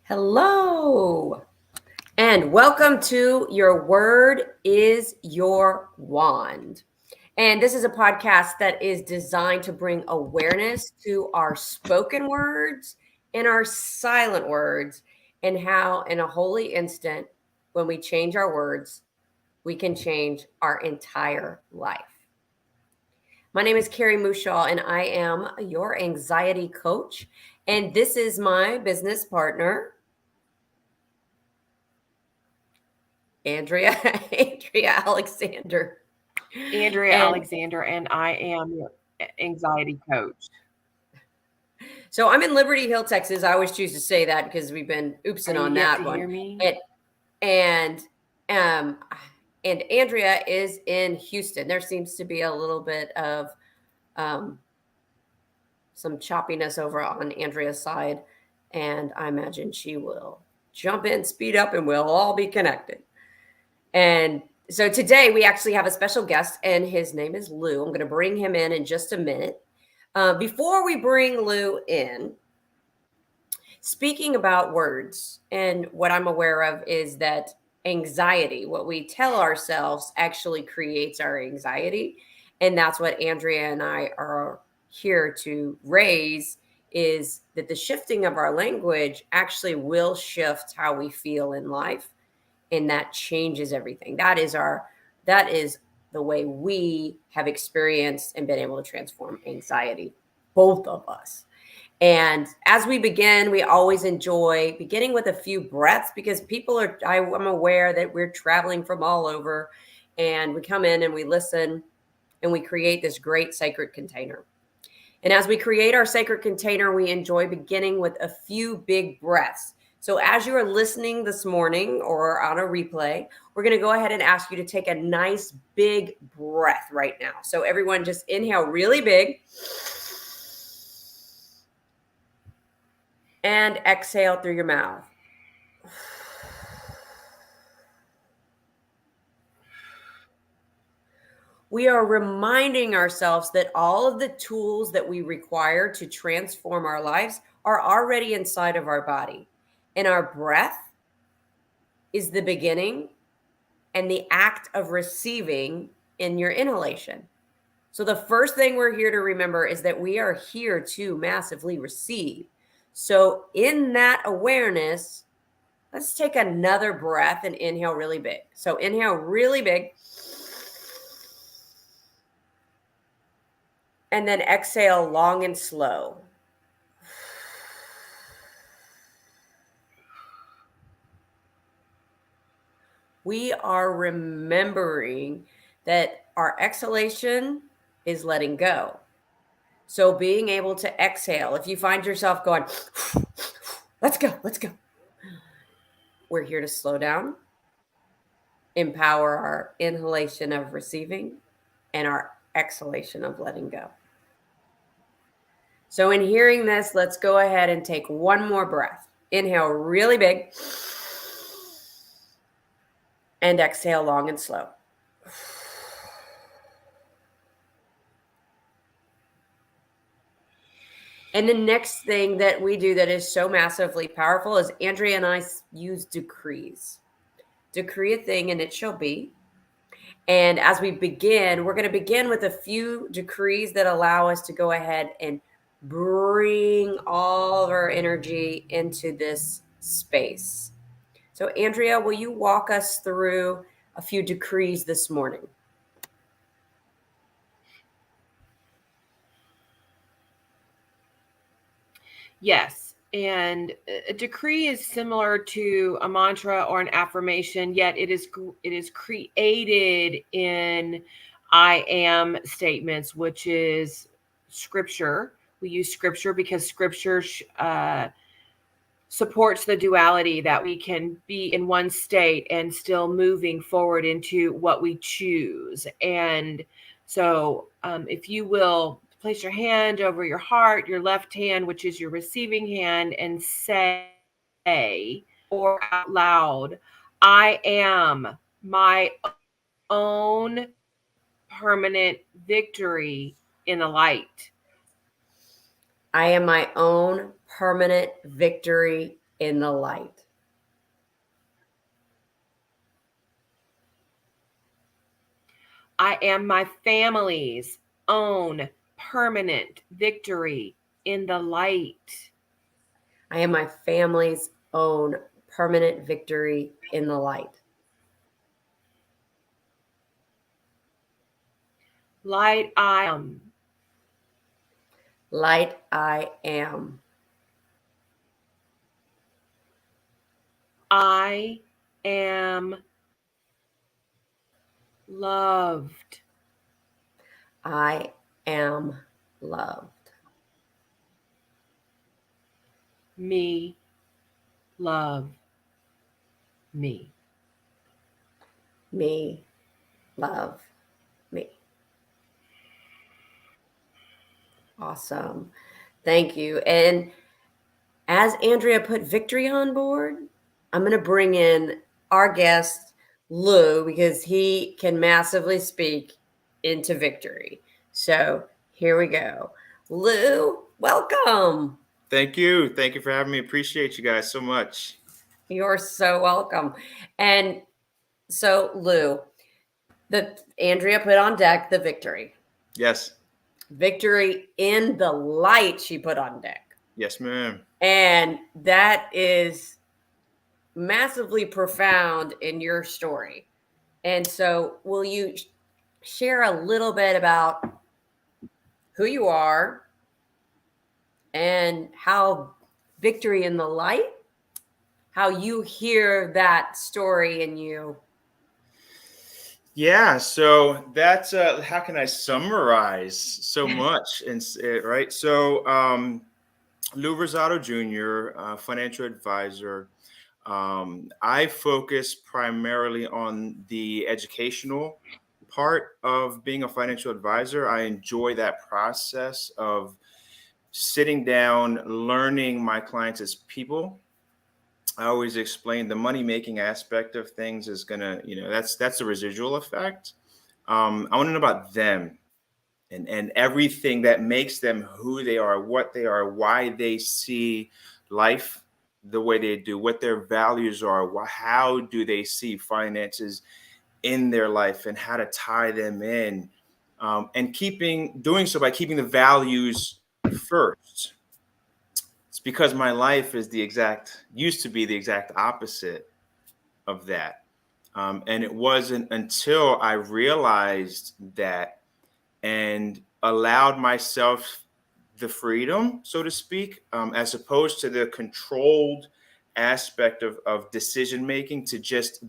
Hello, and welcome to Your Word is Your Wand. And this is a podcast that is designed to bring awareness to our spoken words and our silent words, and how, in a holy instant, when we change our words, we can change our entire life. My name is Carrie Mushaw, and I am your anxiety coach. And this is my business partner, Andrea, Andrea Alexander. Andrea And Alexander, and I am your anxiety coach. so I'm in Liberty Hill, Texas. I always choose to say that because we've been Are oopsing you on yet that to one. hear me? And and um and Andrea is in Houston. There seems to be a little bit of um some choppiness over on Andrea's side, and I imagine she will jump in, speed up, and we'll all be connected. And so today we actually have a special guest, and his name is Lou. I'm going to bring him in just a minute. Before we bring Lou in, speaking about words, and what I'm aware of is that anxiety, what we tell ourselves, actually creates our anxiety. And that's what Andrea and I are here to raise, is that the shifting of our language actually will shift how we feel in life, and that changes everything. That is the way we have experienced and been able to transform anxiety, both of us. And as we begin, we always enjoy beginning with a few breaths, because I'm aware that we're traveling from all over, and we come in and we listen, and we create this great sacred container. And as we create our sacred container, we enjoy beginning with a few big breaths. So as you are listening this morning or on a replay, we're going to go ahead and ask you to take a nice big breath right now. So everyone, just inhale really big and exhale through your mouth. We are reminding ourselves that all of the tools that we require to transform our lives are already inside of our body. And our breath is the beginning and the act of receiving in your inhalation. So, the first thing we're here to remember is that we are here to massively receive. So, in that awareness, let's take another breath and inhale really big. So, inhale really big. And then exhale long and slow. We are remembering that our exhalation is letting go. So being able to exhale, if you find yourself going, let's go, let's go. We're here to slow down, empower our inhalation of receiving, and our exhalation of letting go. So in hearing this, let's go ahead and take one more breath. Inhale really big and exhale long and slow. And the next thing that we do that is so massively powerful is Andrea and I use decrees. Decree a thing and it shall be. And as we begin, we're going to begin with a few decrees that allow us to go ahead and bring all of our energy into this space. So, Andrea, will you walk us through a few decrees this morning? Yes. And a decree is similar to a mantra or an affirmation, yet it is created in I am statements, which is scripture. We use scripture because scripture supports the duality that we can be in one state and still moving forward into what we choose. And so, if you will place your hand over your heart, your left hand, which is your receiving hand, and say or out loud, I am my own permanent victory in the light. I am my own permanent victory in the light. I am my family's own permanent victory in the light. I am my family's own permanent victory in the light. Light I am. Light I am. I am loved. I am loved. Me love me. Me love me. Awesome. Thank you. And as Andrea put victory on board, I'm going to bring in our guest, Lou, because he can massively speak into victory. So here we go. Lou, welcome. Thank you. Thank you for having me. Appreciate you guys so much. You're so welcome. And so, Lou, Andrea put on deck the victory. Yes. Victory in the light she put on deck. Yes, ma'am. And that is massively profound in your story. And so, will you share a little bit about who you are and how victory in the light, how you hear that story in you? Yeah, so that's how can I summarize so much? And right, so Lou Rosado Jr., financial advisor. I focus primarily on the educational part of being a financial advisor. I enjoy that process of sitting down, learning my clients as people. I always explain the money making aspect of things is gonna, that's the residual effect. I want to know about them and everything that makes them who they are, what they are, why they see life the way they do, what their values are, how do they see finances in their life, and how to tie them in, and doing so by keeping the values first. It's because my life used to be the exact opposite of that. And it wasn't until I realized that and allowed myself the freedom, so to speak, as opposed to the controlled aspect of decision making, to just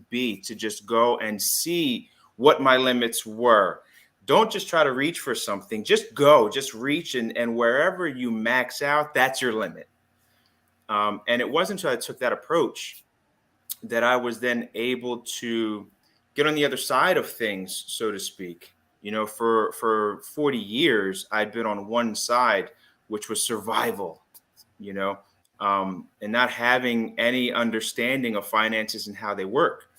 go and see what my limits were. Don't just try to reach for something, just go, just reach, and wherever you max out, that's your limit. And it wasn't until I took that approach that I was then able to get on the other side of things, so to speak. For 40 years, I'd been on one side, which was survival, and not having any understanding of finances and how they work.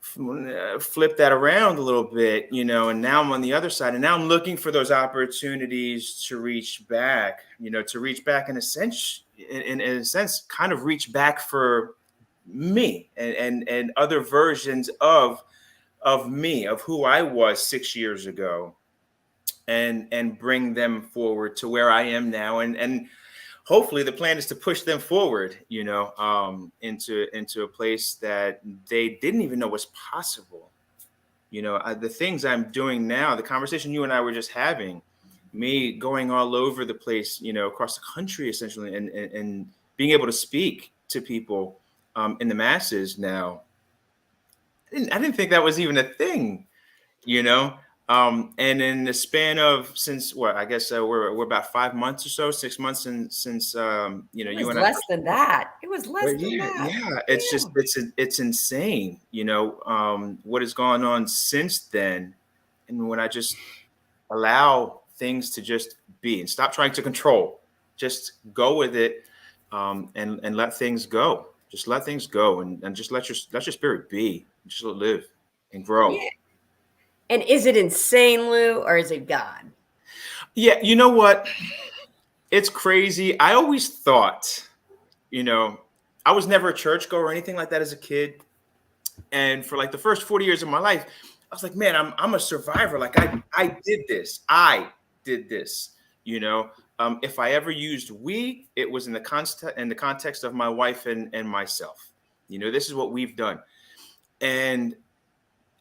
Flip that around a little bit, and now I'm on the other side, and now I'm looking for those opportunities to reach back, in a sense, kind of reach back for me and other versions of me, of who I was 6 years ago, and bring them forward to where I am now, and hopefully the plan is to push them forward, into a place that they didn't even know was possible. The things I'm doing now, the conversation you and I were just having, me going all over the place, across the country essentially, and being able to speak to people in the masses now. I didn't think that was even a thing, you know. And in the span of, since what, I guess we're about 5 months or so, 6 months since It you was and I. less than that. It was less Well, than yeah, that. yeah. It's just it's insane, what has gone on since then, and when I just allow things to just be and stop trying to control, just go with it, and let things go. Just let things go, and just let your spirit be. Just live and grow. Yeah. And is it insane, Lou, or is it God? Yeah, you know what? It's crazy. I always thought, I was never a churchgoer or anything like that as a kid. And for like the first 40 years of my life, I was like, man, I'm a survivor. Like I did this. I did this, you know. If I ever used we, it was in the context of my wife and myself. You know, this is what we've done. And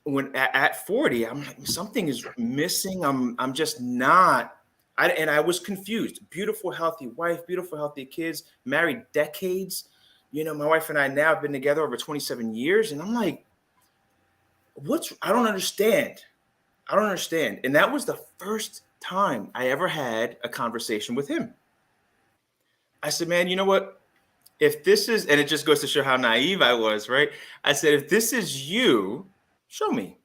when at 40, I'm like, something is missing. I'm just not. And I was confused. Beautiful, healthy wife, beautiful, healthy kids, married decades. You know, my wife and I now have been together over 27 years. And I'm like, I don't understand. I don't understand. And that was the first time I ever had a conversation with him. I said, man, you know what? If this is, and it just goes to show how naive I was, right? I said, if this is you, show me.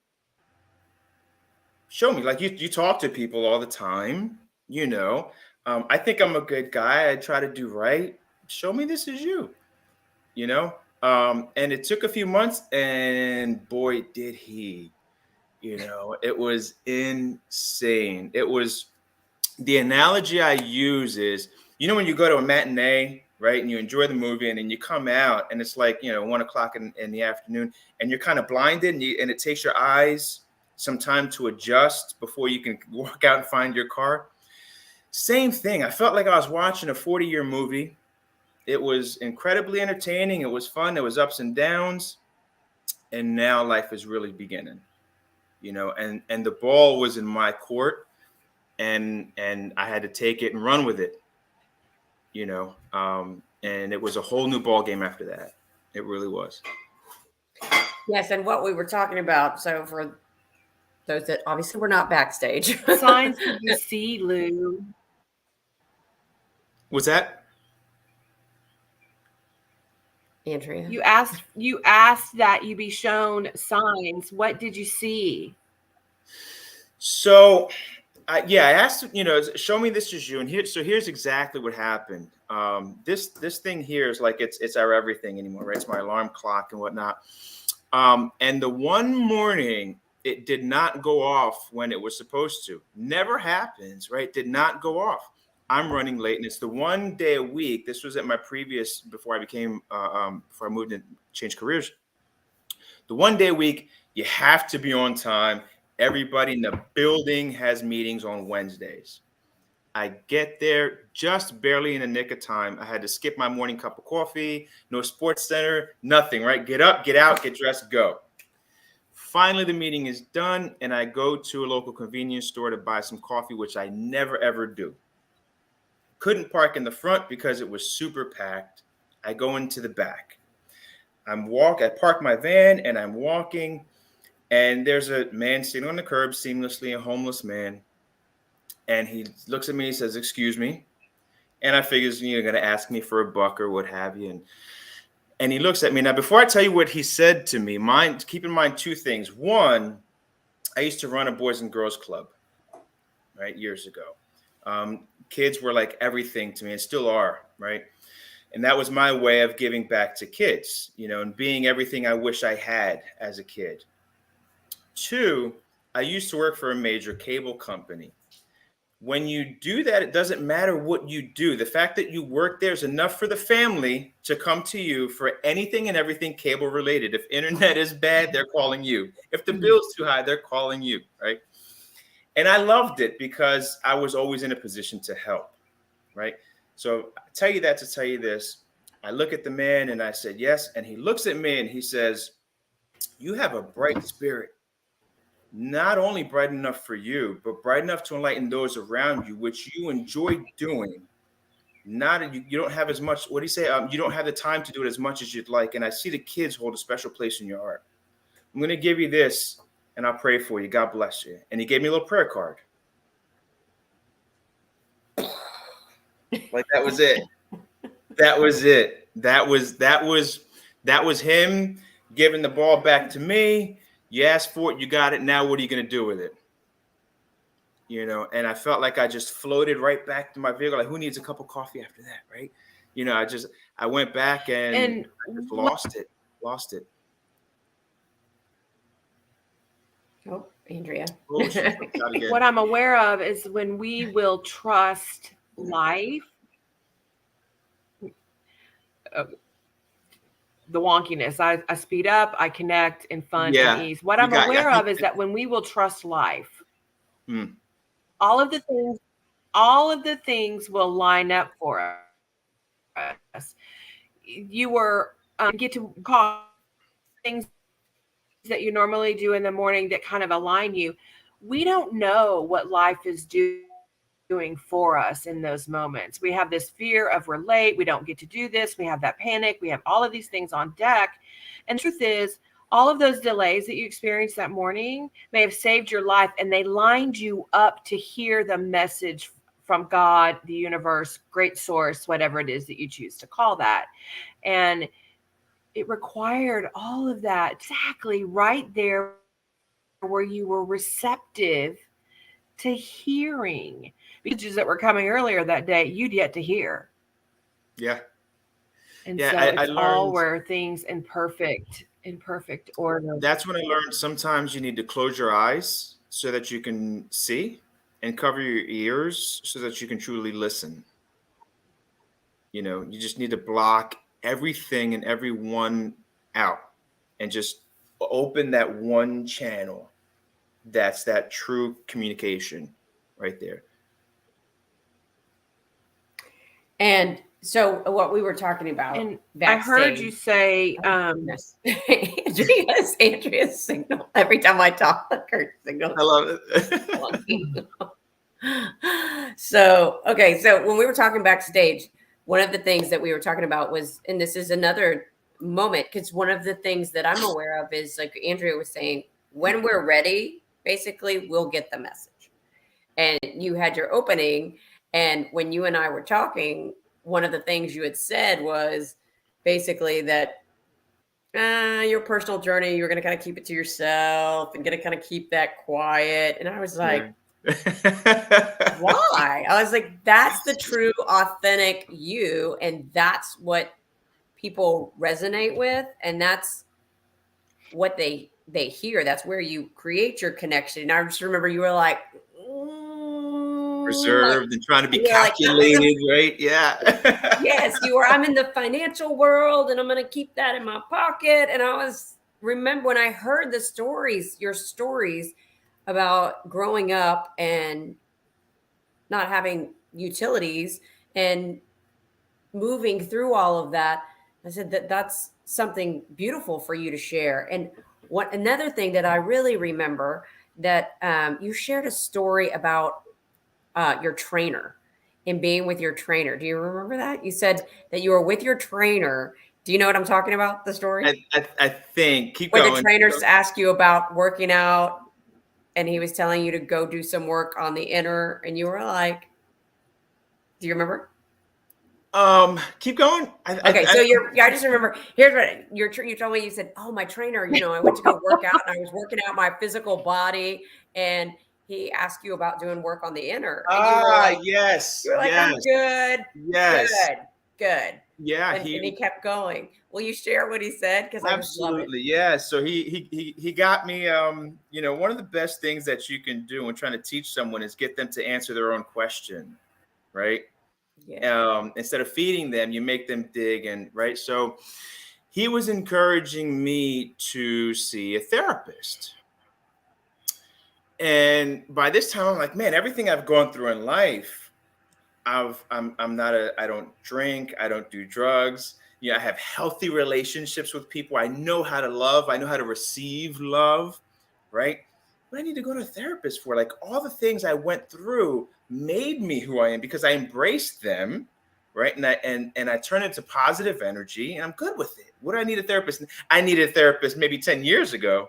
Show me. Like you talk to people all the time, you know. I think I'm a good guy. I try to do right. Show me this is you, you know. And it took a few months, and boy, did he. You know, it was insane. It was, the analogy I use is, you know, when you go to a matinee, right, and you enjoy the movie, and then you come out, and it's like, you know, 1 o'clock in the afternoon, and you're kind of blinded, and it takes your eyes some time to adjust before you can walk out and find your car. Same thing. I felt like I was watching a 40-year movie. It was incredibly entertaining. It was fun. There was ups and downs. And now life is really beginning, you know, and the ball was in my court, and I had to take it and run with it, you know, and it was a whole new ball game after that. It really was. Yes. And what we were talking about. So for those that obviously were not backstage. Signs did you see, Lou? What's that? Andrea. You asked that you be shown signs. What did you see? So, I asked, you know, show me this is you. And here's exactly what happened. This thing here is like, it's our everything anymore, right? It's my alarm clock and whatnot. And the one morning, it did not go off when it was supposed to. Never happens, right? Did not go off. I'm running late, and it's the one day a week. This was at my previous, before I became, before I moved and changed careers. The one day a week, you have to be on time. Everybody in the building has meetings on Wednesdays. I get there just barely in the nick of time. I had to skip my morning cup of coffee, no sports center, nothing, right? Get up, get out, get dressed, go. Finally, the meeting is done, and I go to a local convenience store to buy some coffee, which I never, ever do. Couldn't park in the front because it was super packed. I go into the back. I park my van, and I'm walking, and there's a man sitting on the curb, seamlessly, a homeless man. And he looks at me, he says, excuse me. And I figures, you're going to ask me for a buck or what have you. And he looks at me. Now, before I tell you what he said to me, keep in mind two things. One, I used to run a boys and girls club, right, years ago. Kids were like everything to me, and still are, right? And that was my way of giving back to kids, you know, and being everything I wish I had as a kid. Two, I used to work for a major cable company. When you do that, it doesn't matter what you do. The fact that you work there is enough for the family to come to you for anything and everything cable related. If internet is bad, they're calling you. If the bill's too high, they're calling you, right? And I loved it because I was always in a position to help, right? So I tell you that to tell you this. I look at the man and I said, yes. And he looks at me and he says, you have a bright spirit. Not only bright enough for you, but bright enough to enlighten those around you, which you enjoy doing. You don't have as much, what do you say? You don't have the time to do it as much as you'd like. And I see the kids hold a special place in your heart. I'm going to give you this and I'll pray for you. God bless you. And he gave me a little prayer card. Like that was it. That was it. That was him giving the ball back to me. You asked for it, you got it. Now, what are you going to do with it? You know, and I felt like I just floated right back to my vehicle. Like, who needs a cup of coffee after that, right? You know, I went back and I just lost it. Oh, Andrea. What I'm aware of is when we will trust life. the wonkiness. I speed up, I connect in fun and Yeah. ease. What You I'm got, I aware think, of is that when we will trust life, mm, all of the things will line up for us. You were get to call things that you normally do in the morning that kind of align you. We don't know what life is doing for us in those moments. We have this fear of we're late, we don't get to do this, we have that panic, we have all of these things on deck. And the truth is, all of those delays that you experienced that morning may have saved your life, and they lined you up to hear the message from God, the universe, great source, whatever it is that you choose to call that. And it required all of that exactly right there where you were receptive to hearing messages that were coming earlier that day you'd yet to hear. yeah. And Yeah. so I it's all learned, where things in perfect order. that's when I learned sometimes you need to close your eyes so that you can see, and cover your ears so that you can truly listen. You just need to block everything and everyone out and just open that one channel. That's that true communication right there. And so what we were talking about And I heard you backstage. say, Goodness. Andrea's signal. Every time I talk, her signal. I love it. So, okay. So when we were talking backstage, one of the things that we were talking about was, and this is another moment, because one of the things that I'm aware of is, like Andrea was saying, when we're ready, basically, we'll get the message. And you had your opening. And when you and I were talking, one of the things you had said was basically that your personal journey, you're going to kind of keep it to yourself and going to kind of keep that quiet. And I was like, Yeah. why? I was like, that's the true, authentic you. And that's what people resonate with. And that's what they hear. That's where you create your connection. And I just remember you were like, like, Reserved and trying to be you're like, calculated, right? Yeah. yes, you are. I'm in the financial world and I'm going to keep that in my pocket. And I was, remember when I heard the stories, your stories about growing up and not having utilities and moving through all of that, I said that that's something beautiful for you to share. And what another thing that I really remember that you shared a story about your trainer and being with your trainer. Do you remember that? You said that you were with your trainer. Do you know what I'm talking about? The story I think, keep where the going. trainers asked you about working out and he was telling you to go do some work on the inner, and you were like, do you remember? Keep going. Okay, so I just remember, here's what you told me. You said, oh, my trainer, I went to go work out and I was working out my physical body, and he asked you about doing work on the inner, and Yes, you were like, I'm yes, good, yes. good. Yeah, And he kept going. Will you share what he said? Because I just love it. absolutely. Yeah. So he got me, one of the best things that you can do when trying to teach someone is get them to answer their own question, right? Yeah. Instead of feeding them, you make them dig, and right. So he was encouraging me to see a therapist. And by this time, I'm like, man, everything I've gone through in life, I don't drink, I don't do drugs. I have healthy relationships with people. I know how to love. I know how to receive love, right? What I need to go to a therapist for? Like, all the things I went through made me who I am because I embraced them, right? And I turned into positive energy, and I'm good with it. What do I need a therapist? I needed a therapist maybe 10 years ago.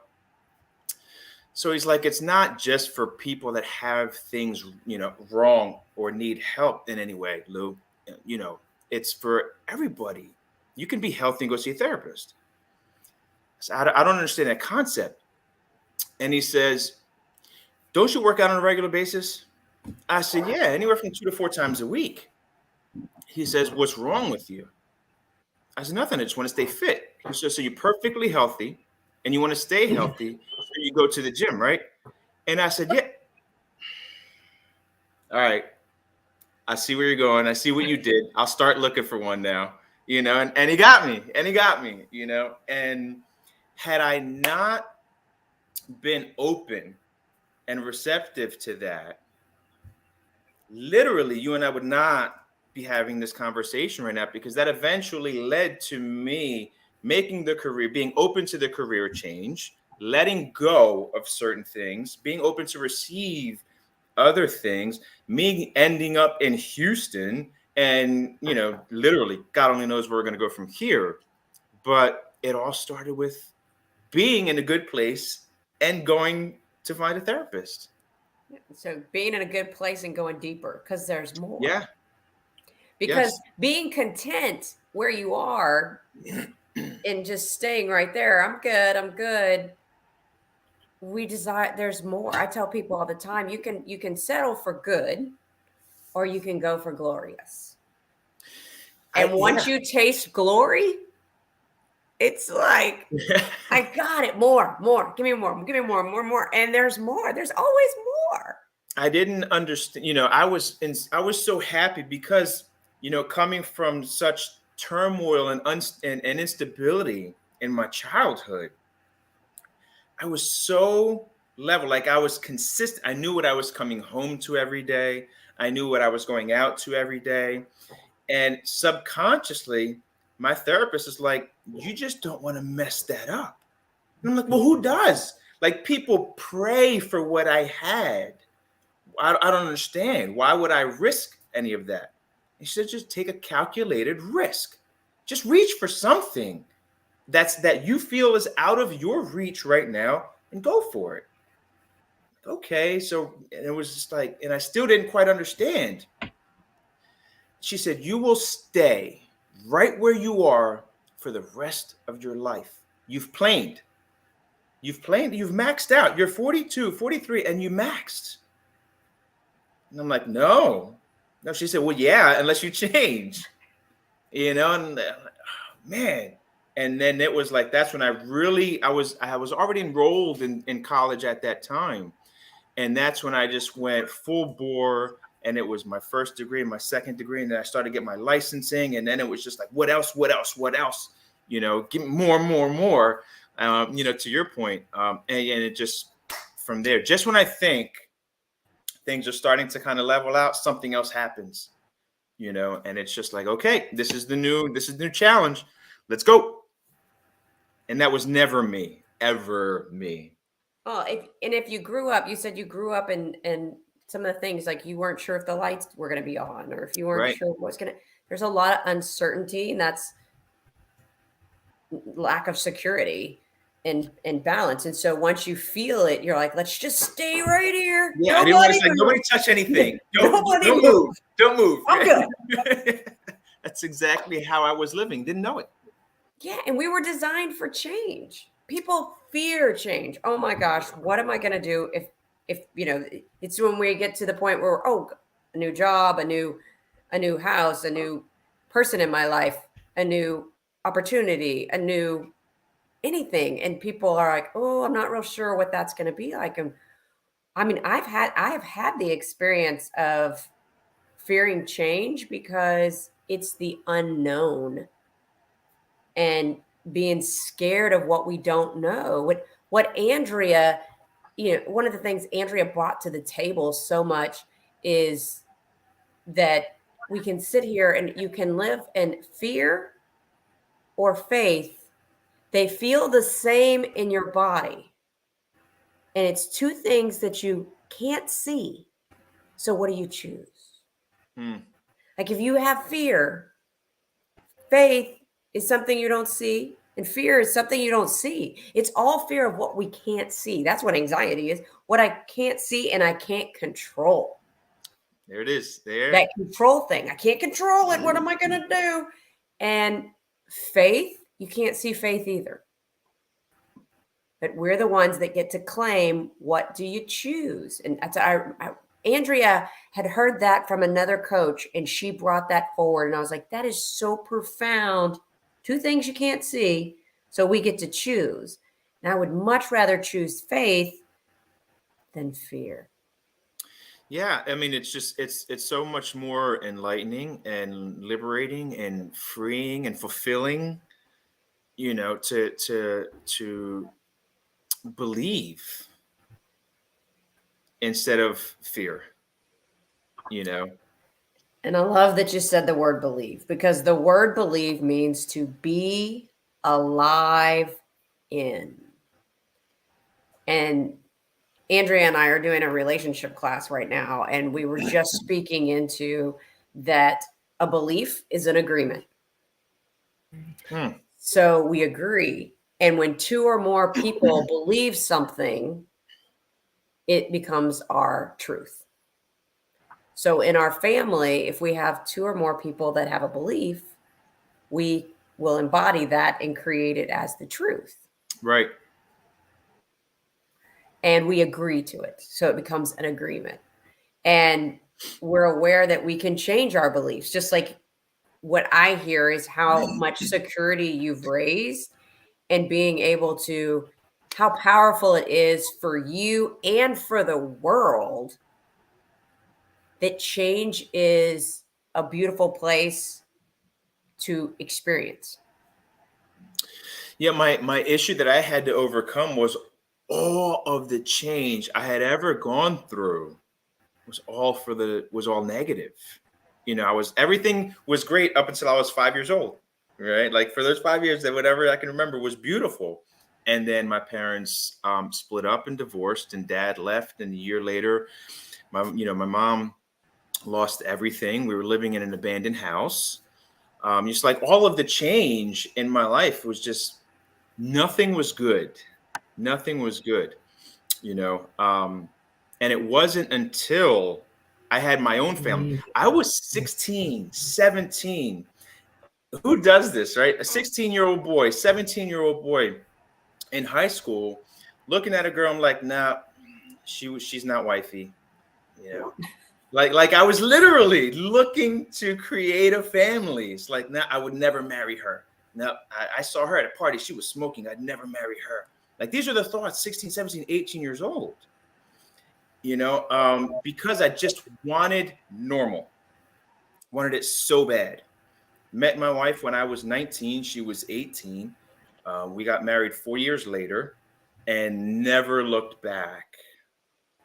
So he's like, it's not just for people that have things, wrong or need help in any way, Lou. You know, it's for everybody. You can be healthy and go see a therapist. So I don't understand that concept. And he says, don't you work out on a regular basis? I said, yeah, anywhere from 2 to 4 times a week. He says, what's wrong with you? I said, nothing. I just want to stay fit. He says, so you're perfectly healthy and you want to stay healthy. So you go to the gym, right? And I said, yeah. All right. I see where you're going. I see what you did. I'll start looking for one now. you know, and he got me, you know, and had I not been open and receptive to that, literally you and I would not be having this conversation right now, because that eventually led to me making the career, being open to the career change, letting go of certain things, being open to receive other things, me ending up in Houston, and, you know, literally God only knows where we're going to go from here. But it all started with being in a good place and going to find a therapist. So being in a good place and going deeper, because there's more. Yeah. Because being content where you are and just staying right there, I'm good. We desire, there's more. I tell people all the time, you can settle for good, or you can go for glorious. And once you taste glory, it's like, I got it. More. Give me more. And there's more. There's always more. I didn't understand, you know, I was so happy because, you know, coming from such turmoil and instability in my childhood, I was so level, like I was consistent. I knew what I was coming home to every day. I knew what I was going out to every day. And subconsciously, my therapist is like, you just don't want to mess that up. And I'm like, well, who does? Like, people pray for what I had. I don't understand. Why would I risk any of that? And she said, just take a calculated risk. Just reach for something that you feel is out of your reach right now and go for it. Okay. So, and it was just like, and I still didn't quite understand. She said, you will stay right where you are for the rest of your life. You've planed, you've maxed out. You're 42, 43, and you maxed. And I'm like, no. She said, well, yeah, unless you change, you know, and oh, man. And then it was like, that's when I was already enrolled in college at that time. And that's when I just went full bore. And it was my first degree and my second degree. And then I started getting my licensing. And then it was just like, what else? You know, give me more, you know, to your point. And it just, from there, just when I think things are starting to kind of level out, something else happens, you know, and it's just like, okay, this is the new challenge. Let's go. And that was never me, ever me. Well, if you grew up, you said you grew up in some of the things, like you weren't sure if the lights were going to be on, or if you weren't sure what's going to, there's a lot of uncertainty, and that's lack of security and balance. And so once you feel it, you're like, let's just stay right here. Yeah, I didn't want to say, nobody touch anything. Don't move. I'm good. That's exactly how I was living. Didn't know it. Yeah, and we were designed for change. People fear change. Oh my gosh, what am I going to do if you know? It's when we get to the point where, oh, a new job, a new house, a new person in my life, a new opportunity, a new anything, and people are like, oh, I'm not real sure what that's going to be like. And I mean, I have had the experience of fearing change because it's the unknown and being scared of what we don't know. What Andrea, you know, one of the things Andrea brought to the table so much is that we can sit here and you can live in fear or faith. They feel the same in your body. And it's two things that you can't see. So what do you choose? Like if you have fear, faith is something you don't see, and fear is something you don't see. It's all fear of what we can't see. That's what anxiety is. What I can't see and I can't control. There it is. There. That control thing. I can't control it. What am I going to do? And faith, you can't see faith either. But we're the ones that get to claim, what do you choose? And that's Andrea had heard that from another coach, and she brought that forward. And I was like, that is so profound. Two things you can't see, so we get to choose. And I would much rather choose faith than fear. Yeah, I mean, it's just it's so much more enlightening and liberating and freeing and fulfilling, to believe instead of fear, you know. And I love that you said the word believe, because the word believe means to be alive in. And Andrea and I are doing a relationship class right now, and we were just speaking into that a belief is an agreement. Hmm. So we agree. And when two or more people believe something, it becomes our truth. So in our family, if we have two or more people that have a belief, we will embody that and create it as the truth. Right. And we agree to it. So it becomes an agreement. And we're aware that we can change our beliefs. Just like what I hear is how much security you've raised, and being able to, how powerful it is for you and for the world, that change is a beautiful place to experience. Yeah, my issue that I had to overcome was all of the change I had ever gone through was all negative. I was everything was great up until I was 5 years old, right? Like for those 5 years, that whatever I can remember was beautiful. And then my parents split up and divorced, and dad left. And a year later, my mom lost everything. We were living in an abandoned house. Just like all of the change in my life was just nothing was good. Nothing was good, you know. And it wasn't until I had my own family. I was 16, 17. Who does this, right? A 16-year-old boy, 17-year-old boy in high school, looking at a girl, I'm like, nah, she's not wifey, you know. Like I was literally looking to create a family. It's like, nah, I would never marry her. No, I saw her at a party. She was smoking. I'd never marry her. Like these are the thoughts, 16, 17, 18 years old, because I just wanted normal, wanted it so bad. Met my wife when I was 19. She was 18. We got married 4 years later and never looked back.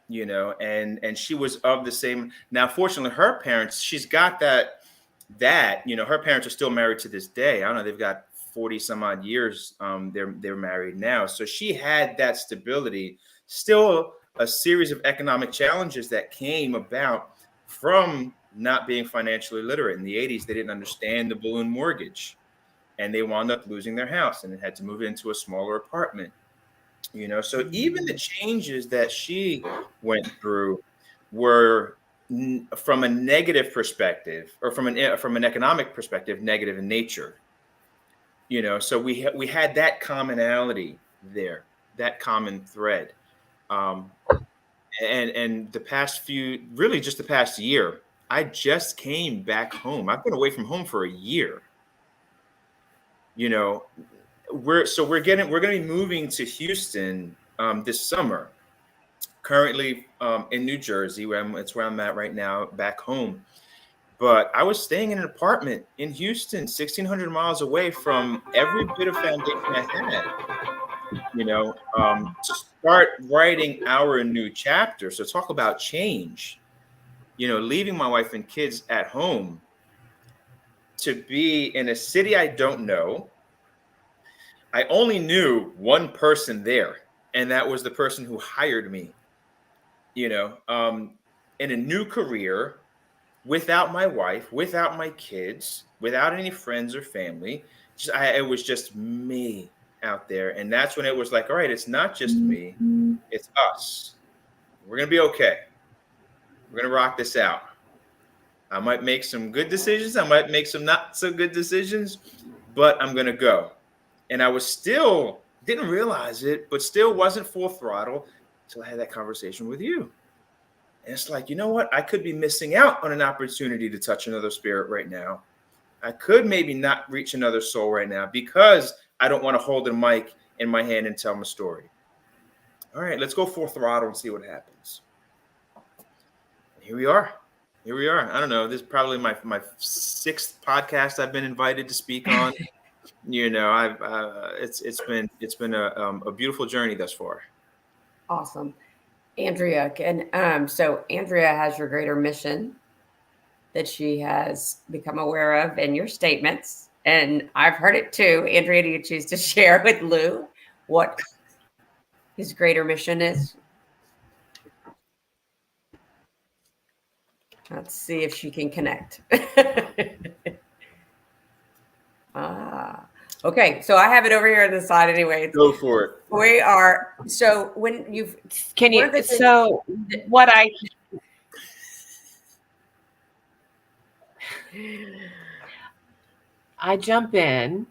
And she was of the same. Now fortunately her parents, she's got that her parents are still married to this day. I don't know, they've got 40 some odd years. They're married now, so she had that stability. Still a series of economic challenges that came about from not being financially literate. In the 80s, they didn't understand the balloon mortgage, and they wound up losing their house and had to move into a smaller apartment. So even the changes that she went through were from a negative perspective, or from an economic perspective, negative in nature. So we had that commonality there, that common thread. And just the past year, I just came back home. I've been away from home for a year. You know, we're going to be moving to Houston this summer. Currently in New Jersey, it's where I'm at right now, back home. But I was staying in an apartment in Houston, 1,600 miles away from every bit of foundation I had. To start writing our new chapter. So talk about change. Leaving my wife and kids at home to be in a city I don't know. I only knew one person there, and that was the person who hired me. In a new career, without my wife, without my kids, without any friends or family. It was just me out there. And that's when it was like, all right, it's not just me, it's us. We're going to be okay. We're going to rock this out. I might make some good decisions. I might make some not so good decisions, but I'm going to go. And I was still, didn't realize it, but still wasn't full throttle until I had that conversation with you. And it's like, you know what? I could be missing out on an opportunity to touch another spirit right now. I could maybe not reach another soul right now because I don't want to hold a mic in my hand and tell my story. All right, let's go full throttle and see what happens. here we are. Here we are. I don't know. This is probably my 6th podcast I've been invited to speak on. I've it's been a beautiful journey thus far. Awesome. Andrea, so Andrea has your greater mission that she has become aware of in your statements. And I've heard it too. Andrea, do you choose to share with Lou what his greater mission is? Let's see if she can connect. Okay, so I have it over here on the side anyway. Go for it. We are, so when you've, Can you, so what I jump in.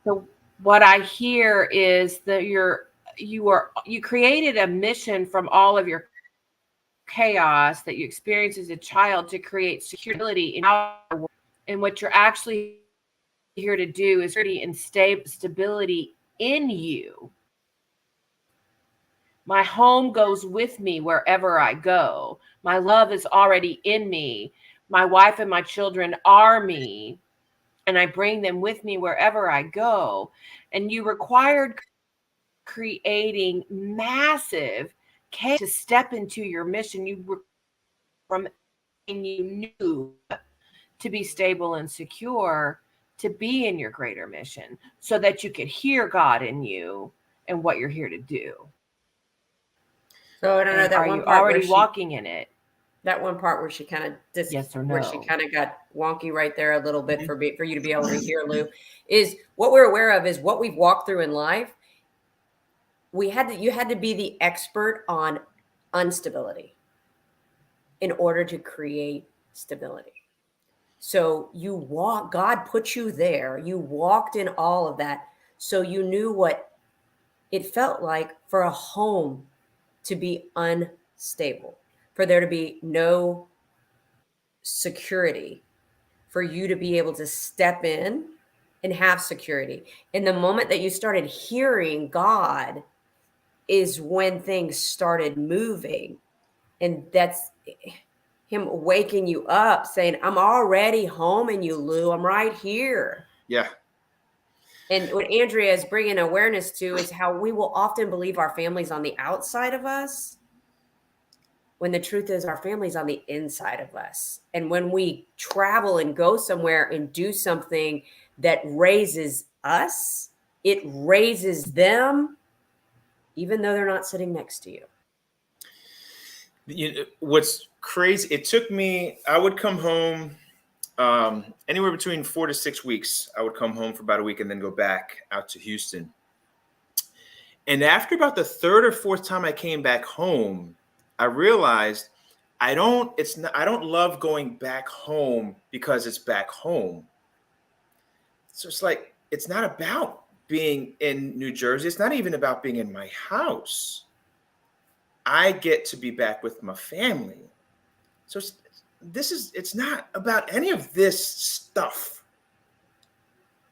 So what I hear is that you created a mission from all of your chaos that you experienced as a child to create security in our world. And what you're actually here to do is security and stability in you. My home goes with me wherever I go. My love is already in me. My wife and my children are me, and I bring them with me wherever I go. And you required creating massive chaos to step into your mission. And you knew to be stable and secure, to be in your greater mission, so that you could hear God in you and what you're here to do. So I don't know that are one you part already walking in it? That one part where she kind of yes or no? Where she kind of got wonky right there a little bit for you to be able to hear, Lou, is what we're aware of is what we've walked through in life. You had to be the expert on instability in order to create stability. So God put you there. You walked in all of that. So you knew what it felt like for a home to be unstable, for there to be no security, for you to be able to step in and have security. And the moment that you started hearing God is when things started moving. And that's him waking you up saying, I'm already home in you, Lou. I'm right here. Yeah. And what Andrea is bringing awareness to is how we will often believe our family's on the outside of us, when the truth is our family's on the inside of us. And when we travel and go somewhere and do something that raises us, it raises them, even though they're not sitting next to you. What's crazy, it took me, I would come home anywhere between 4 to 6 weeks. I would come home for about a week and then go back out to Houston. And after about the 3rd or 4th time I came back home, I realized I don't love going back home because it's back home. So it's like, it's not about being in New Jersey. It's not even about being in my house. I get to be back with my family. So it's not about any of this stuff.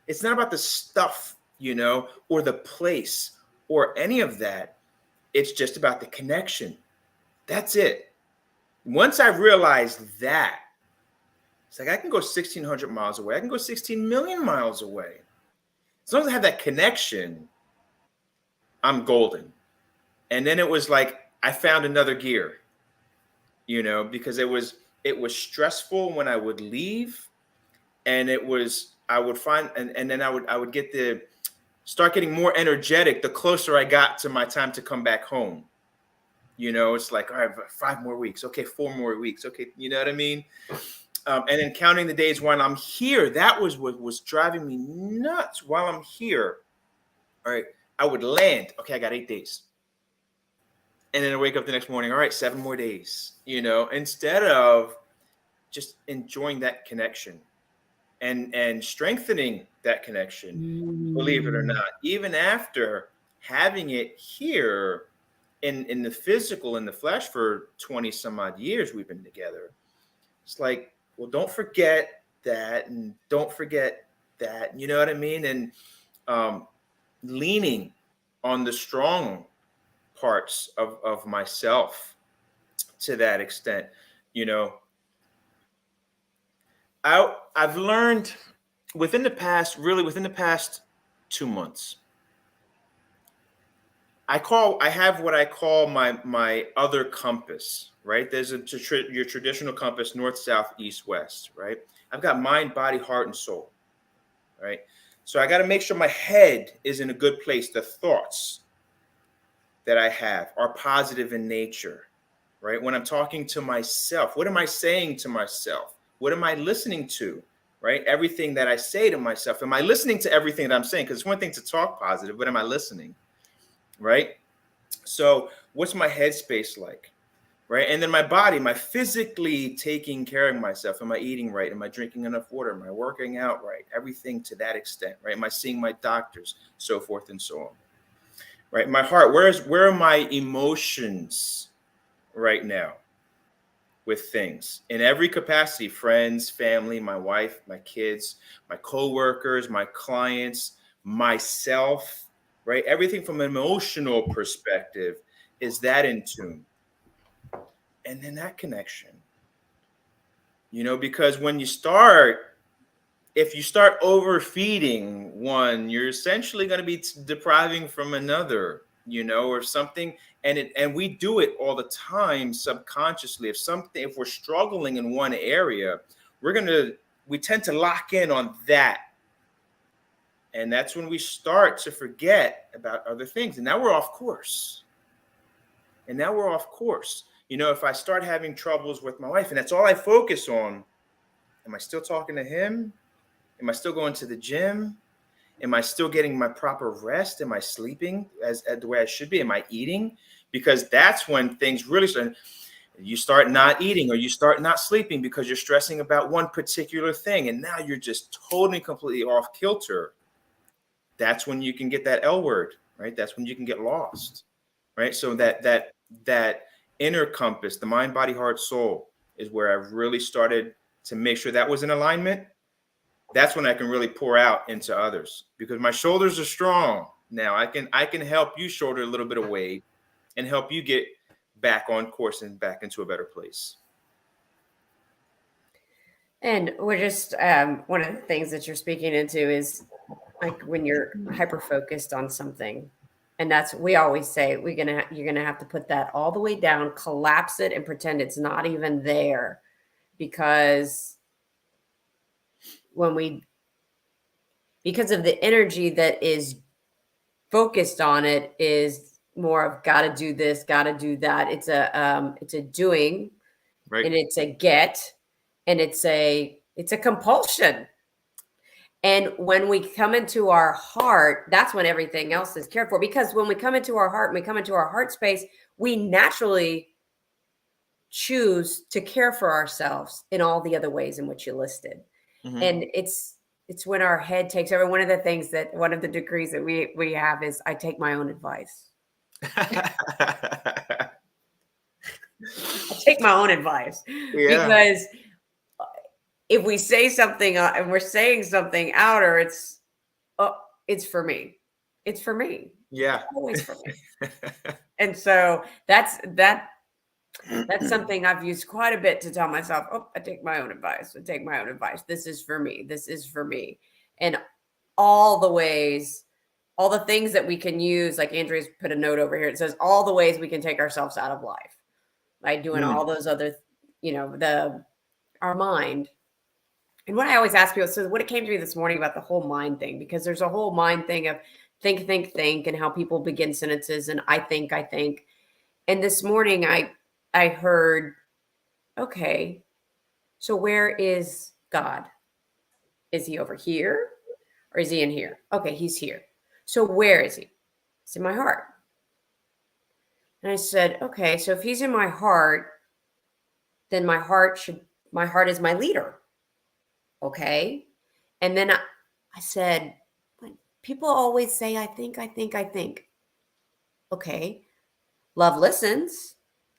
It's not about the stuff, or the place or any of that. It's just about the connection. That's it. Once I realized that, it's like I can go 1,600 miles away. I can go 16 million miles away. As long as I have that connection, I'm golden. And then it was like I found another gear, because it was stressful when I would leave, and I would find, and then I would start getting more energetic the closer I got to my time to come back home. It's like, all right, 5 more weeks. Okay, 4 more weeks. Okay, you know what I mean? And then counting the days when I'm here, that was what was driving me nuts. While I'm here, all right, I would land. Okay, I got 8 days. And then I wake up the next morning. All right, 7 more days, instead of just enjoying that connection and strengthening that connection, believe it or not, even after having it here in the physical, in the flesh for 20 some odd years we've been together. It's like, well, don't forget that, and don't forget that, you know what I mean? And leaning on the strong parts of myself to that extent. You know, I've learned within the past 2 months, I have what I call my other compass, right? There's your traditional compass, north, south, east, west, right? I've got mind, body, heart, and soul, right? So I got to make sure my head is in a good place. The thoughts that I have are positive in nature, right? When I'm talking to myself, what am I saying to myself? What am I listening to, right? Everything that I say to myself, am I listening to everything that I'm saying? Because it's one thing to talk positive, but am I listening, right? So what's my headspace like, right? And then my body, am I physically taking care of myself? Am I eating right? Am I drinking enough water? Am I working out right? Everything to that extent, right? Am I seeing my doctors, so forth and so on, right? My heart, where are my emotions right now with things in every capacity? Friends, family, my wife, my kids, my coworkers, my clients, myself, right? Everything from an emotional perspective, is that in tune? And then that connection, you know, because if you start overfeeding one, you're essentially going to be depriving from another, you know, or something. And we do it all the time subconsciously. If we're struggling in one area, we tend to lock in on that. And that's when we start to forget about other things. And now we're off course. You know, if I start having troubles with my wife and that's all I focus on, am I still talking to him? Am I still going to the gym? Am I still getting my proper rest? Am I sleeping as the way I should be? Am I eating? Because that's when things really start. You start not eating or you start not sleeping because you're stressing about one particular thing. And now you're just totally, completely off kilter. That's when you can get that L word, right? That's when you can get lost, right? So that inner compass, the mind, body, heart, soul, is where I've really started to make sure that was in alignment. That's when I can really pour out into others because my shoulders are strong. Now I can help you shoulder a little bit of weight and help you get back on course and back into a better place. And we're just one of the things that you're speaking into is like when you're hyper focused on something, and that's, we always say you're gonna have to put that all the way down, collapse it, and pretend it's not even there, because because of the energy that is focused on it is more of got to do this, got to do that. It's a doing, Right. And it's a get, and it's a compulsion. And when we come into our heart, that's when everything else is cared for. Because when we come into our heart and we come into our heart space, we naturally choose to care for ourselves in all the other ways in which you listed. Mm-hmm. And it's when our head takes over. One of the degrees that we have is I take my own advice. I take my own advice. Yeah. Because if we say something and we're saying something outer, it's for me. It's for me. Yeah. It's always for me. And so that's something I've used quite a bit to tell myself, I take my own advice. I take my own advice. This is for me. This is for me. And all the ways, all the things that we can use, like Andrea's put a note over here. It says all the ways we can take ourselves out of life by doing all those other, our mind. And what I always ask people, so what it came to me this morning about the whole mind thing, because there's a whole mind thing of think, and how people begin sentences and I think. And this morning I heard, okay, so where is God? Is he over here or is he in here? Okay, he's here. So where is he? It's in my heart. And I said, okay, so if he's in my heart, then my heart is my leader. Okay. And then I said, people always say, I think. Okay. Love listens,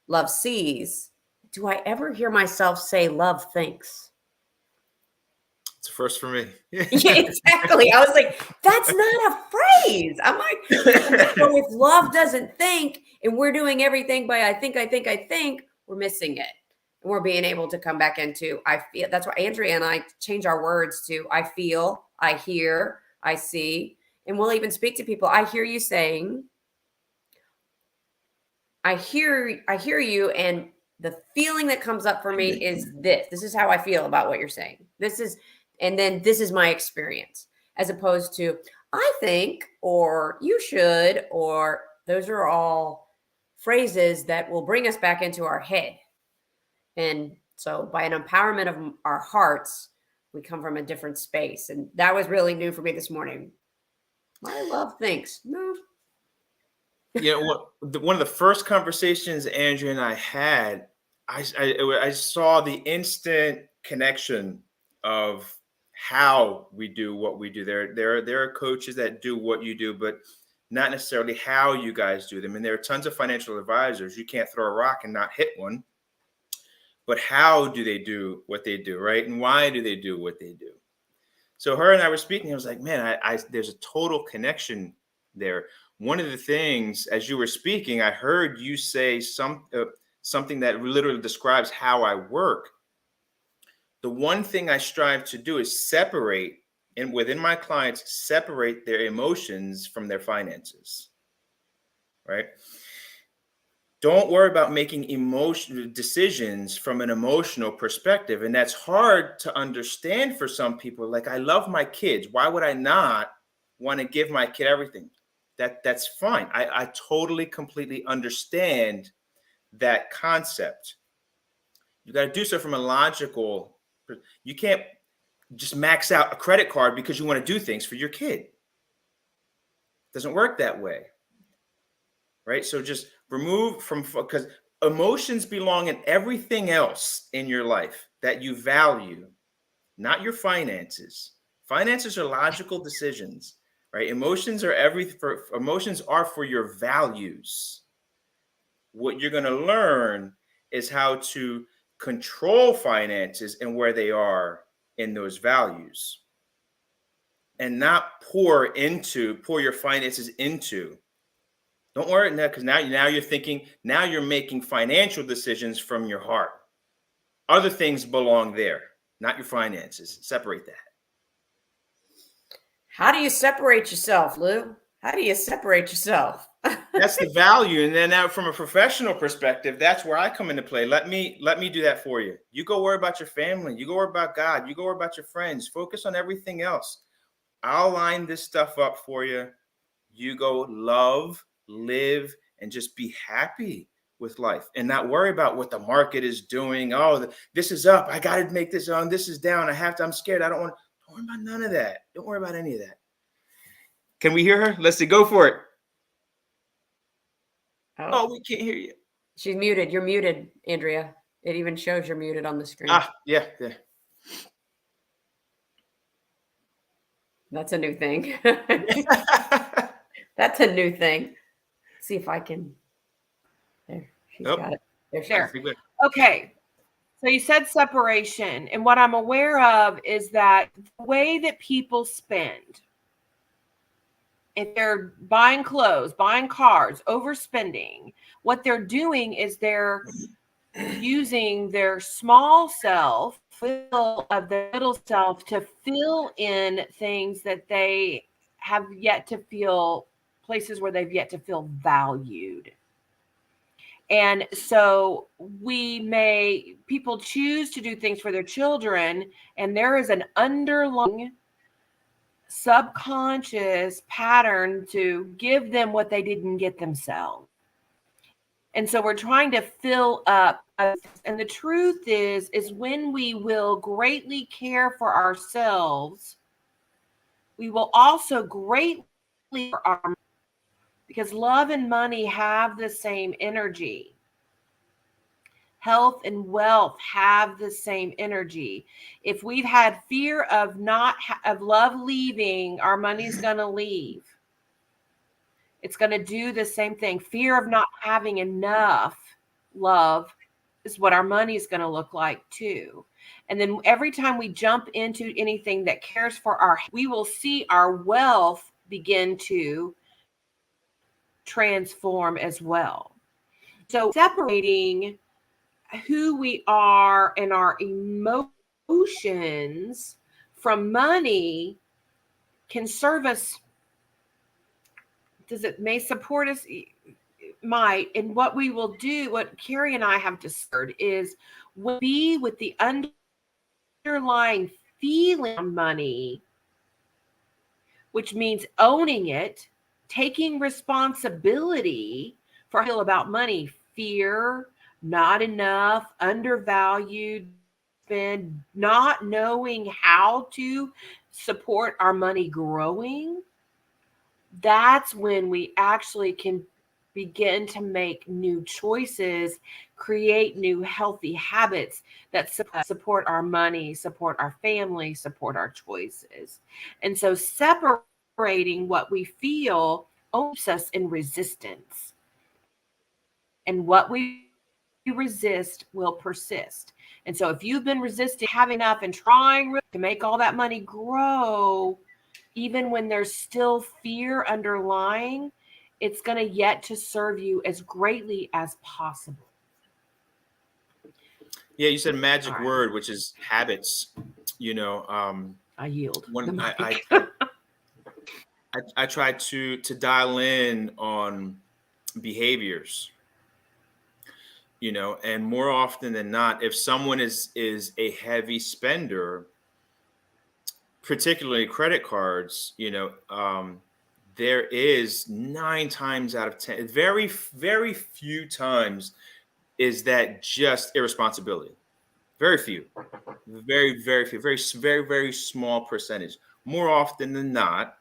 love sees. Do I ever hear myself say love thinks? It's a first for me. Yeah, exactly. I was like, that's not a phrase. I'm like, so if love doesn't think and we're doing everything by I think, well, we're missing it. And we're being able to come back into, I feel. That's why Andrea and I change our words to I feel, I hear, I see. And we'll even speak to people. I hear you saying, I hear you, and the feeling that comes up for me is this. This is how I feel about what you're saying. And then this is my experience, as opposed to I think, or you should, or those are all phrases that will bring us back into our head. And so by an empowerment of our hearts, we come from a different space. And that was really new for me this morning. My love thinks. No. One of the first conversations Andrea and I had, I saw the instant connection of how we do what we do. There are coaches that do what you do, but not necessarily how you guys do them. And there are tons of financial advisors. You can't throw a rock and not hit one. But how do they do what they do, right? And why do they do what they do? So her and I were speaking. I was like, man, there's a total connection there. One of the things, as you were speaking, I heard you say something that literally describes how I work. The one thing I strive to do is separate, and within my clients, separate their emotions from their finances, right? Don't worry about making emotional decisions from an emotional perspective. And that's hard to understand for some people. Like, I love my kids. Why would I not want to give my kid everything? That's fine. I totally, completely understand that concept. You got to do so from a logical. You can't just max out a credit card because you want to do things for your kid. It doesn't work that way. Right? So just remove from, because emotions belong in everything else in your life that you value, not your finances. Finances are logical decisions, right? Emotions are emotions are for your values. What you're going to learn is how to control finances and where they are in those values, and not pour your finances into. Don't worry, because now you're thinking, now you're making financial decisions from your heart. Other things belong there, not your finances. Separate that. How do you separate yourself, Lou? How do you separate yourself? That's the value. And then now from a professional perspective, that's where I come into play. Let me do that for you. You go worry about your family. You go worry about God. You go worry about your friends. Focus on everything else. I'll line this stuff up for you. You go love, live, and just be happy with life and not worry about what the market is doing. Oh, this is up. I got to make this on. This is down. I'm scared. Don't worry about none of that. Don't worry about any of that. Can we hear her? Let's see. Go for it. Oh, we can't hear you. She's muted. You're muted, Andrea. It even shows you're muted on the screen. Yeah. That's a new thing. That's a new thing. See if I can. There, she's got it. There. Okay. So you said separation. And what I'm aware of is that the way that people spend, if they're buying clothes, buying cars, overspending, what they're doing is they're using their small self, of the little self, to fill in things that they have yet to feel, places where they've yet to feel valued. And so people choose to do things for their children, and there is an underlying subconscious pattern to give them what they didn't get themselves. And so we're trying to fill up. And the truth is when we will greatly care for ourselves, we will also greatly for our, because love and money have the same energy. Health and wealth have the same energy. If we've had fear of love leaving, our money's going to leave. It's going to do the same thing. Fear of not having enough love is what our money is going to look like too. And then every time we jump into anything that cares for we will see our wealth begin to transform as well. So separating who we are and our emotions from money can serve us. Does it may support us? Might. And what we will do, what Carrie and I have discovered, is we'll be with the underlying feeling of money, which means owning it, taking responsibility for how I feel about money, fear, not enough, undervalued, spend, not knowing how to support our money growing. That's when we actually can begin to make new choices, create new healthy habits that support our money, support our family, support our choices. And so separating what we feel keeps us in resistance. And what we resist will persist. And so if you've been resisting having enough and trying to make all that money grow, even when there's still fear underlying, it's going to yet to serve you as greatly as possible. Yeah, you said magic word, which is habits. I yield. When I try to dial in on behaviors, and more often than not, if someone is a heavy spender, particularly credit cards, there is 9 times out of 10, very, very few times is that just irresponsibility. Very few, very, very few, very, very, very small percentage. More often than not,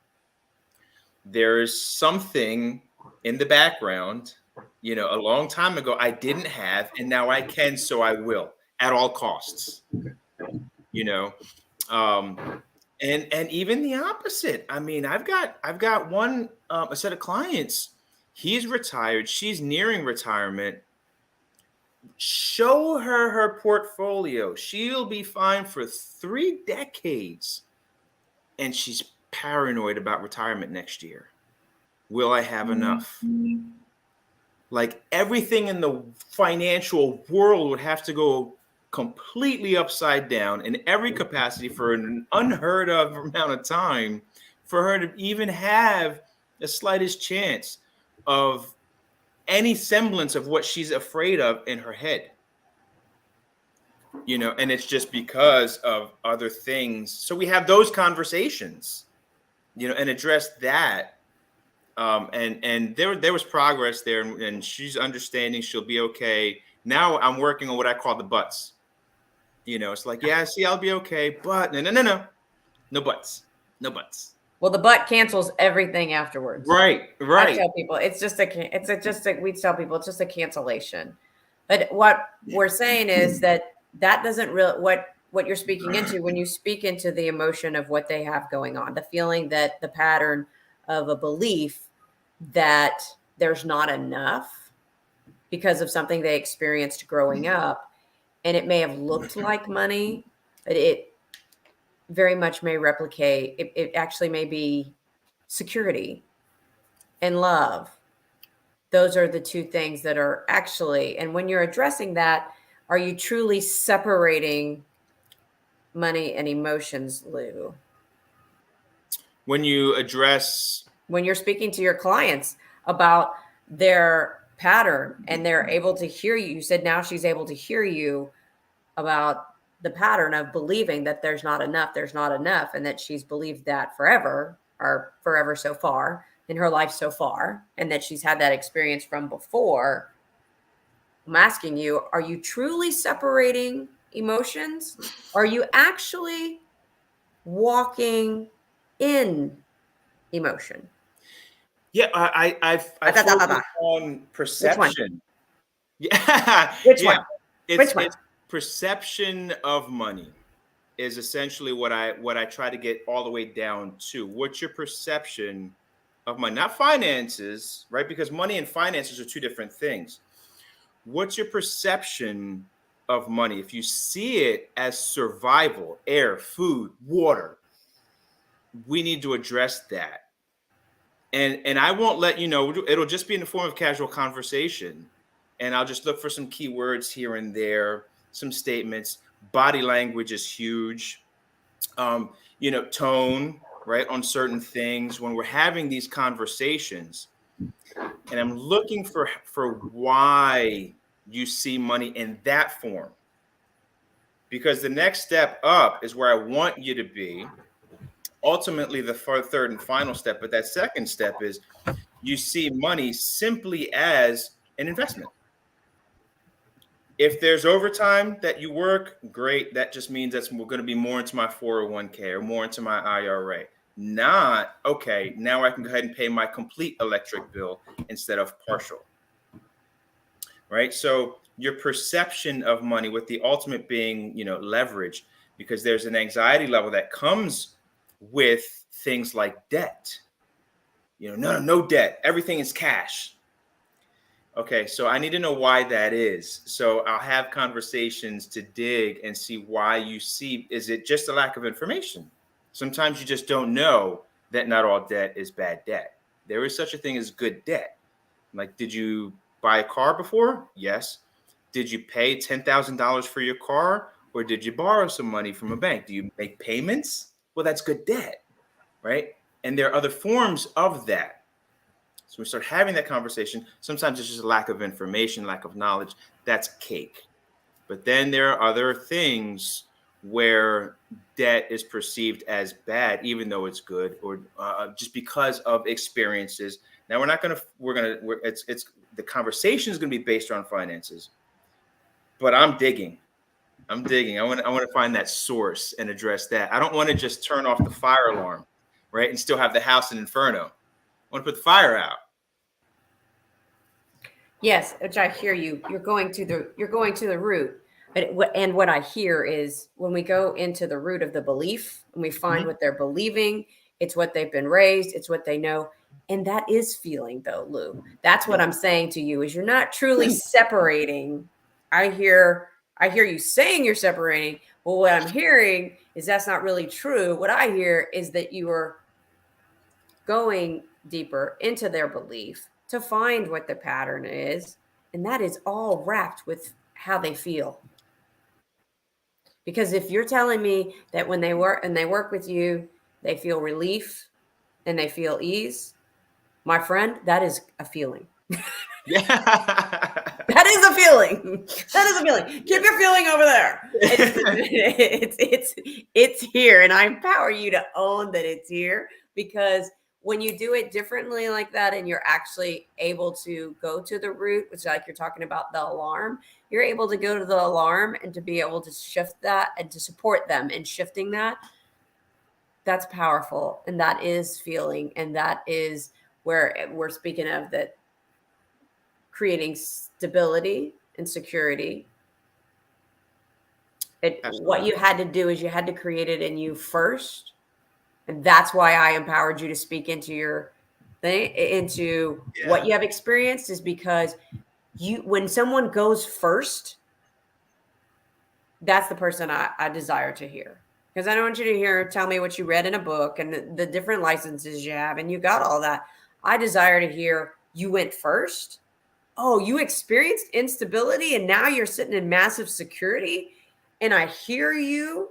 there is something in the background, a long time ago I didn't have, and now I can, so I will at all costs, and even the opposite. I mean, I've got one a set of clients. He's retired. She's nearing retirement. Show her portfolio. She'll be fine for 3 decades. And she's paranoid about retirement next year. Will I have enough? Like everything in the financial world would have to go completely upside down in every capacity for an unheard of amount of time for her to even have the slightest chance of any semblance of what she's afraid of in her head. And it's just because of other things. So we have those conversations, and address that. And there was progress there, and she's understanding. She'll be okay. Now I'm working on what I call the buts. It's like, yeah, see, I'll be okay, but no buts. Well, the but cancels everything afterwards. Right. I tell people we tell people it's just a cancellation. But what we're saying is that doesn't really what you're speaking into when you speak into the emotion of what they have going on, the feeling that the pattern of a belief that there's not enough because of something they experienced growing up. And it may have looked like money, but it very much may replicate. It actually may be security and love. Those are the two things that are actually, and when you're addressing that, are you truly separating money and emotions, Lou? When you're speaking to your clients about their pattern and they're able to hear you, you said now she's able to hear you about the pattern of believing that there's not enough, and that she's believed that forever so far in her life so far, and that she's had that experience from before. I'm asking you, are you truly separating emotions? Are you actually walking in emotion? Yeah, I focus on perception. Yeah. Which one? It's perception of money is essentially what I try to get all the way down to. What's your perception of money? Not finances, right? Because money and finances are two different things. What's your perception of money? If you see it as survival, air, food, water, we need to address that. And I won't let you know, it'll just be in the form of casual conversation. and I'll just look for some keywords here and there, some statements. Body language is huge. Tone, right, on certain things when we're having these conversations. And I'm looking for why you see money in that form. Because the next step up is where I want you to be. Ultimately, the third and final step, but that second step is you see money simply as an investment. If there's overtime that you work, great. That just means that's going to be more into my 401k or more into my IRA. Not, okay, now I can go ahead and pay my complete electric bill instead of partial. Right? So your perception of money, with the ultimate being, leverage, because there's an anxiety level that comes with things like debt. No debt. Everything is cash. Okay, so I need to know why that is. So I'll have conversations to dig and see why you see. Is it just a lack of information? Sometimes you just don't know that not all debt is bad debt. There is such a thing as good debt. Like, did you buy a car before? Yes. Did you pay $10,000 for your car, or did you borrow some money from a bank? Do you make payments? Well, that's good debt, right? And there are other forms of that. So we start having that conversation. Sometimes it's just a lack of information, lack of knowledge. That's cake. But then there are other things where debt is perceived as bad, even though it's good, or just because of experiences. Now the conversation is going to be based on finances, but I'm digging. I want to find that source and address that. I don't want to just turn off the fire alarm, right, and still have the house in inferno. I want to put the fire out. Yes, which I hear you. You're going to the root. And what I hear is when we go into the root of the belief and we find what they're believing, it's what they've been raised, it's what they know. And that is feeling, though, Lou. That's what I'm saying to you, is you're not truly separating. I hear you saying you're separating. Well, what I'm hearing is that's not really true. What I hear is that you are going deeper into their belief to find what the pattern is. And that is all wrapped with how they feel. Because if you're telling me that when they work with you, they feel relief and they feel ease, my friend, that is a feeling. Yeah. That is a feeling. That is a feeling. Keep your feeling over there. It's here, and I empower you to own that it's here, because when you do it differently like that, and you're actually able to go to the root, which, like you're talking about the alarm, you're able to go to the alarm and to be able to shift that and to support them in shifting that. That's powerful, and that is feeling, and that is where we're speaking of that. Creating stability and security. What you had to do is you had to create it in you first. And that's why I empowered you to speak into your thing, into what you have experienced, is because when someone goes first, that's the person I desire to hear. Because I don't want you to tell me what you read in a book and the different licenses you have, and you got all that. I desire to hear you went first. Oh, you experienced instability and now you're sitting in massive security. And I hear you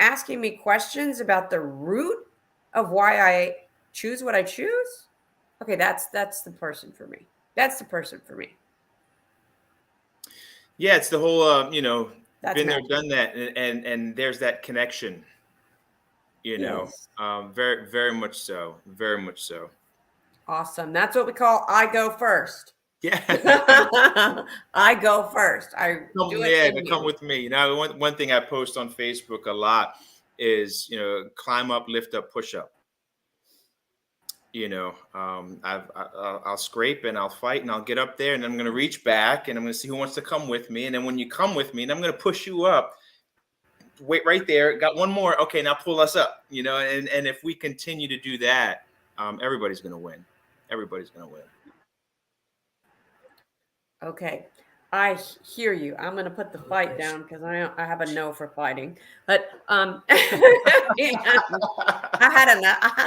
asking me questions about the root of why I choose what I choose. Okay, that's the person for me. That's the person for me. Yeah, it's the whole, That's been there, magic. done that. And there's that connection, Yes. very, very much so. Very much so. Awesome. That's what we call I go first. Yeah. I go first. I do it. Come with me. One thing I post on Facebook a lot is, climb up, lift up, push up. I'll scrape and I'll fight and I'll get up there and I'm going to reach back and I'm going to see who wants to come with me. And then when you come with me, and I'm going to push you up. Wait right there. Got one more. Okay, now pull us up. And if we continue to do that, everybody's going to win. Everybody's going to win. Okay. I hear you. I'm going to put the fight down because I have a no for fighting. But I had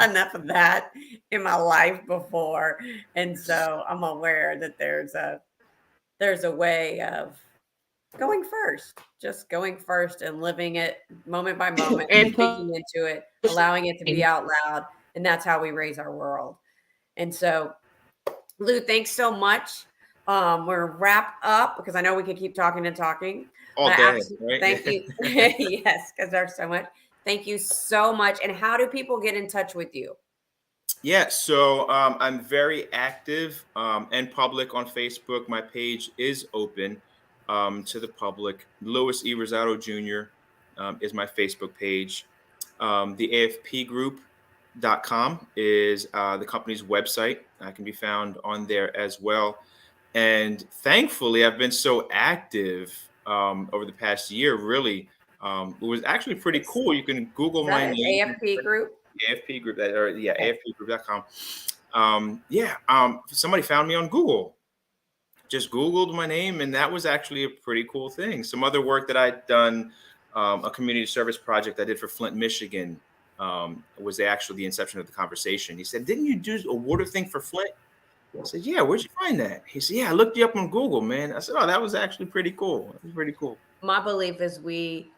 enough of that in my life before, and so I'm aware that there's there's a way of going first, just going first and living it moment by moment, And speaking into it, allowing it to be out loud. And that's how we raise our world. And so, Lou, thanks so much. We're wrap up because I know we could keep talking and talking. All day, right? Thank you. Yes, because there's so much. Thank you so much. And how do people get in touch with you? Yeah, so I'm very active and public on Facebook. My page is open to the public. Louis E. Rosado Jr. Is my Facebook page. The AFPgroup.com is the company's website. I can be found on there as well. And thankfully, I've been so active over the past year. Really, it was actually pretty cool. You can Google Is my that an name. AFP group? AFP group, yeah, Okay. AFPgroup.com. Somebody found me on Google. Just Googled my name, and that was actually a pretty cool thing. Some other work that I'd done, a community service project I did for Flint, Michigan, was actually the inception of the conversation. He said, "Didn't you do a water thing for Flint?" I said, "Yeah, where'd you find that?" He said, "Yeah, I looked you up on Google, man." I said, "Oh, that was actually pretty cool. It was pretty cool." My belief is we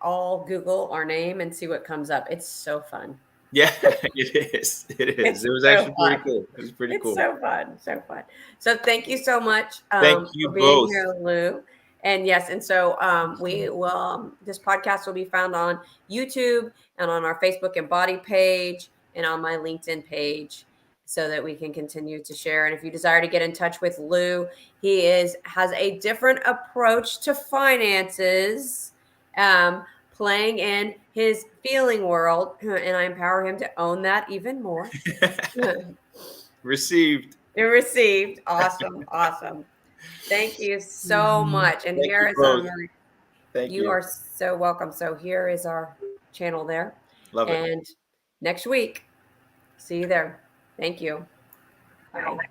all Google our name and see what comes up. It's so fun. Yeah, it is. It is. It's It was so actually pretty fun. cool. It was pretty It's cool. so fun. So fun. So thank you so much Thank you for being both. here, Lou. And yes, and so we will, this podcast will be found on YouTube and on our Facebook and Body page and on my LinkedIn page so that we can continue to share. And if you desire to get in touch with Lou, he has a different approach to finances, playing in his feeling world. And I empower him to own that even more. Received. It received. Awesome. Awesome. Thank you so much. And Thank here you is both. Thank you you. are so welcome. So here is our channel there. Love it. And next week, see you there. Thank you. Bye.